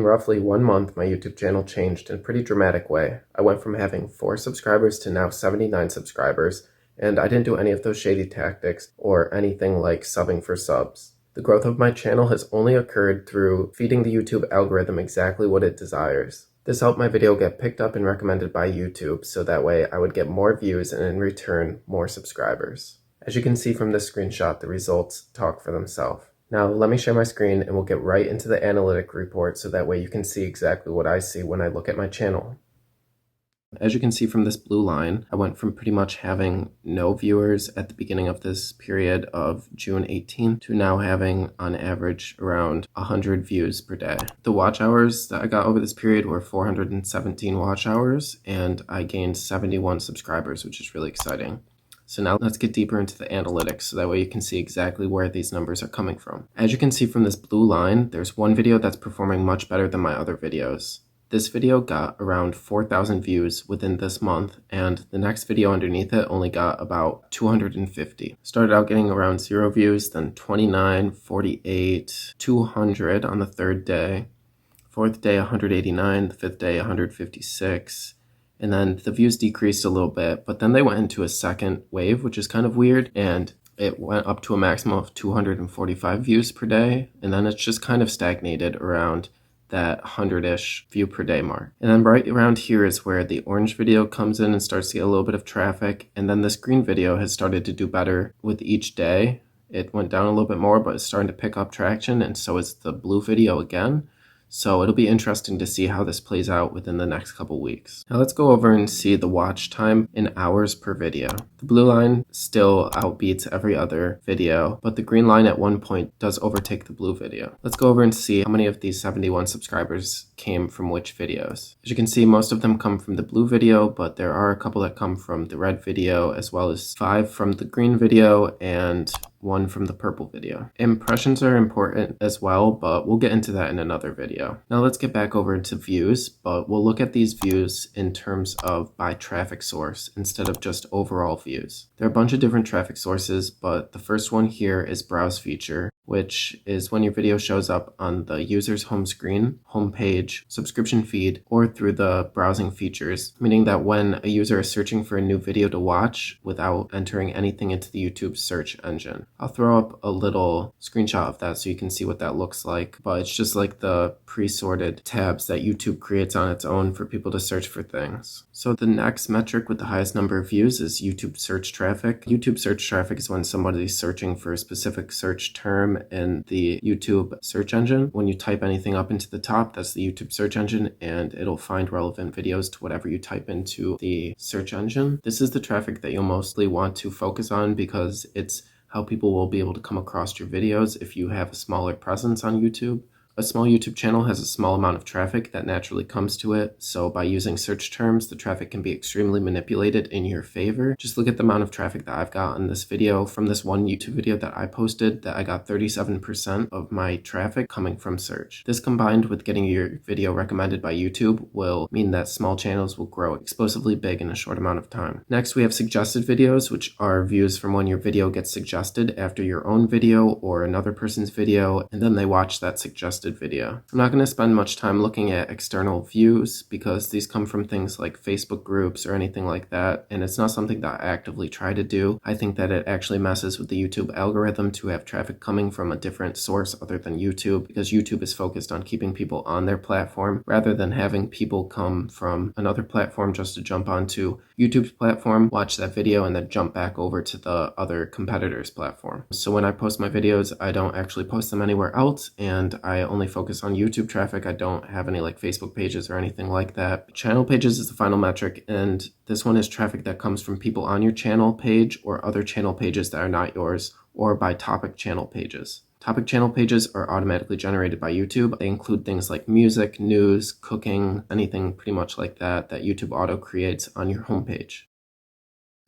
In roughly 1 month, my YouTube channel changed in a pretty dramatic way. I went from having 4 subscribers to now 79 subscribers, and I didn't do any of those shady tactics or anything like subbing for subs. The growth of my channel has only occurred through feeding the YouTube algorithm exactly what it desires. This helped my video get picked up and recommended by YouTube, so that way I would get more views and in return, more subscribers. As you can see from this screenshot, the results talk for themselves. Now let me share my screen and we'll get right into the analytic report so that way you can see exactly what I see when I look at my channel. As you can see from this blue line, I went from pretty much having no viewers at the beginning of this period of June 18 to now having on average around 100 views per day. The watch hours that I got over this period were 417 watch hours, and I gained 71 subscribers, which is really exciting. So now let's get deeper into the analytics so that way you can see exactly where these numbers are coming from. As you can see from this blue line, there's one video that's performing much better than my other videos. This video got around 4,000 views within this month, and the next video underneath it only got about 250. Started out getting around 0 views, then 29, 48, 200 on the 3rd day, 4th day 189, the 5th day 156, and then the views decreased a little bit, but then they went into a second wave, which is kind of weird, and it went up to a maximum of 245 views per day, and then it's just kind of stagnated around that 100-ish view per day mark. And then right around here is where the orange video comes in and starts to get a little bit of traffic, and then this green video has started to do better with each day. It went down a little bit more, but it's starting to pick up traction, and so is the blue video again. So it'll be interesting to see how this plays out within the next couple weeks. Now let's go over and see the watch time in hours per video. The blue line still outbeats every other video, but the green line at one point does overtake the blue video. Let's go over and see how many of these 71 subscribers came from which videos. As you can see, most of them come from the blue video, but there are a couple that come from the red video, as well as 5 from the green video and 1 from the purple video. Impressions are important as well, but we'll get into that in another video. Now let's get back over to views, but we'll look at these views in terms of by traffic source instead of just overall views. There are a bunch of different traffic sources, but the first one here is browse feature, which is when your video shows up on the user's home screen, homepage, subscription feed, or through the browsing features, meaning that when a user is searching for a new video to watch without entering anything into the YouTube search engine. I'll throw up a little screenshot of that so you can see what that looks like, but it's just like the pre-sorted tabs that YouTube creates on its own for people to search for things. So the next metric with the highest number of views is YouTube search traffic. YouTube search traffic is when somebody's searching for a specific search term in the YouTube search engine. When you type anything up into the top, that's the YouTube search engine, and it'll find relevant videos to whatever you type into the search engine. This is the traffic that you'll mostly want to focus on because it's how people will be able to come across your videos if you have a smaller presence on YouTube. A small YouTube channel has a small amount of traffic that naturally comes to it, so by using search terms, the traffic can be extremely manipulated in your favor. Just look at the amount of traffic that I've got in this video. From this one YouTube video that I posted, that I got 37% of my traffic coming from search. This combined with getting your video recommended by YouTube will mean that small channels will grow explosively big in a short amount of time. Next, we have suggested videos, which are views from when your video gets suggested after your own video or another person's video, and then they watch that suggested video. I'm not going to spend much time looking at external views because these come from things like Facebook groups or anything like that, and it's not something that I actively try to do. I think that it actually messes with the YouTube algorithm to have traffic coming from a different source other than YouTube, because YouTube is focused on keeping people on their platform rather than having people come from another platform just to jump onto YouTube's platform, watch that video, and then jump back over to the other competitor's platform. So when I post my videos, I don't actually post them anywhere else, and I only focus on YouTube traffic. I don't have any like Facebook pages or anything like that. Channel pages is the final metric, and this one is traffic that comes from people on your channel page or other channel pages that are not yours, or by topic channel pages. Topic channel pages are automatically generated by YouTube. They include things like music, news, cooking, anything pretty much like that that YouTube auto creates on your homepage.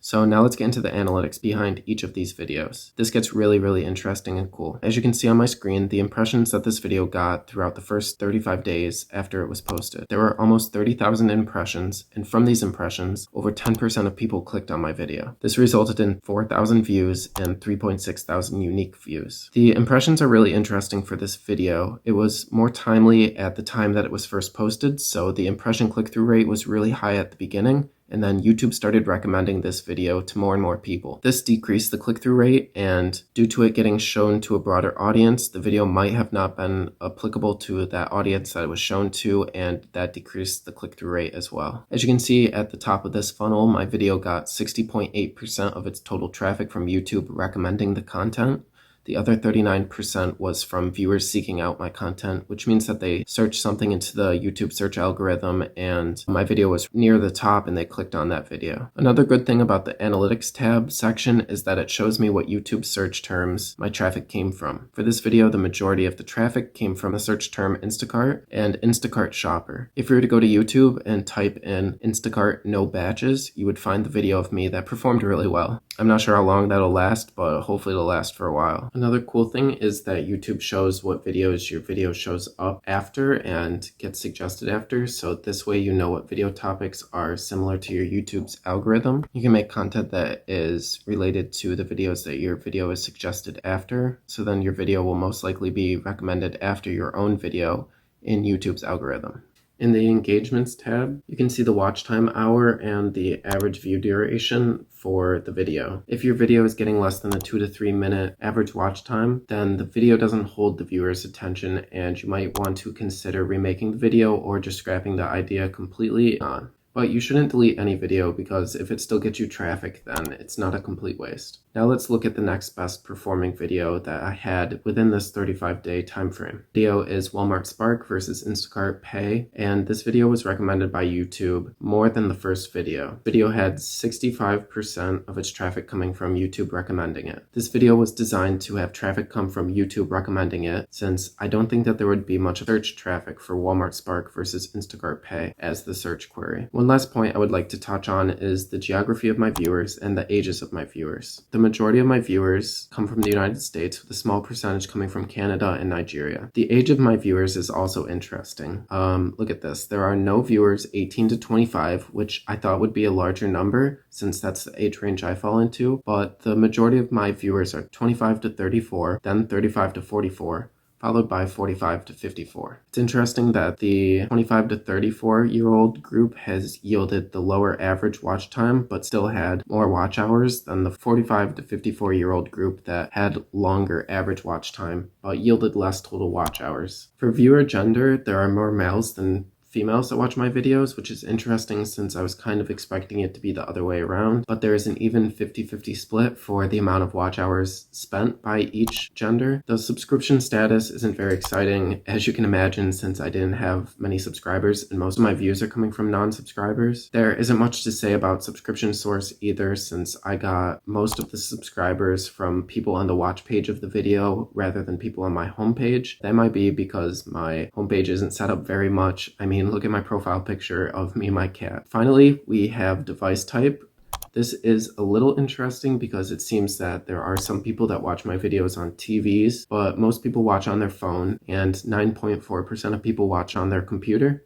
So now let's get into the analytics behind each of these videos. This gets really interesting and cool. As you can see on my screen, the impressions that this video got throughout the first 35 days after it was posted. There were almost 30,000 impressions, and from these impressions, over 10% of people clicked on my video. This resulted in 4,000 views and 3.6 thousand unique views. The impressions are really interesting for this video. It was more timely at the time that it was first posted, so the impression click-through rate was really high at the beginning, and then YouTube started recommending this video to more and more people. This decreased the click-through rate, and due to it getting shown to a broader audience, the video might have not been applicable to that audience that it was shown to, and that decreased the click-through rate as well. As you can see at the top of this funnel, my video got 60.8% of its total traffic from YouTube recommending the content. The other 39% was from viewers seeking out my content, which means that they searched something into the YouTube search algorithm and my video was near the top and they clicked on that video. Another good thing about the analytics tab section is that it shows me what YouTube search terms my traffic came from. For this video, the majority of the traffic came from the search term Instacart and Instacart shopper. If you were to go to YouTube and type in Instacart no batches, you would find the video of me that performed really well. I'm not sure how long that'll last, but hopefully it'll last for a while. Another cool thing is that YouTube shows what videos your video shows up after and gets suggested after, so this way you know what video topics are similar to your YouTube's algorithm. You can make content that is related to the videos that your video is suggested after, so then your video will most likely be recommended after your own video in YouTube's algorithm. In the engagements tab, you can see the watch time hour and the average view duration for the video. If your video is getting less than a 2 to 3 minute average watch time, then the video doesn't hold the viewer's attention and you might want to consider remaking the video or just scrapping the idea completely on. But you shouldn't delete any video because if it still gets you traffic, then it's not a complete waste. Now let's look at the next best performing video that I had within this 35-day time frame. Video is Walmart Spark versus Instacart Pay, and this video was recommended by YouTube more than the first video. Video had 65% of its traffic coming from YouTube recommending it. This video was designed to have traffic come from YouTube recommending it, since I don't think that there would be much search traffic for Walmart Spark versus Instacart Pay as the search query. One last point I would like to touch on is the geography of my viewers and the ages of my viewers. The majority of my viewers come from the United States, with a small percentage coming from Canada and Nigeria. The age of my viewers is also interesting. Look at this. There are no viewers 18 to 25, which I thought would be a larger number since that's the age range I fall into, but the majority of my viewers are 25 to 34, then 35 to 44. Followed by 45 to 54. It's interesting that the 25 to 34-year-old group has yielded the lower average watch time, but still had more watch hours than the 45 to 54-year-old group that had longer average watch time, but yielded less total watch hours. For viewer gender, there are more males than females that watch my videos, which is interesting since I was kind of expecting it to be the other way around, but there is an even 50-50 split for the amount of watch hours spent by each gender. The subscription status isn't very exciting, as you can imagine, since I didn't have many subscribers and most of my views are coming from non-subscribers. There isn't much to say about subscription source either, since I got most of the subscribers from people on the watch page of the video rather than people on my homepage. That might be because my homepage isn't set up very much. I mean, look at my profile picture of me and my cat. Finally, we have device type. This is a little interesting because it seems that there are some people that watch my videos on TVs, but most people watch on their phone, and 9.4% of people watch on their computer.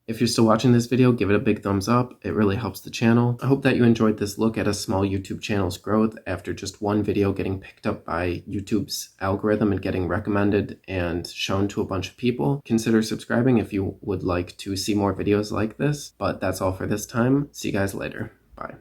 If you're still watching this video, give it a big thumbs up. It really helps the channel. I hope that you enjoyed this look at a small YouTube channel's growth after just one video getting picked up by YouTube's algorithm and getting recommended and shown to a bunch of people. Consider subscribing if you would like to see more videos like this, but that's all for this time. See you guys later. Bye.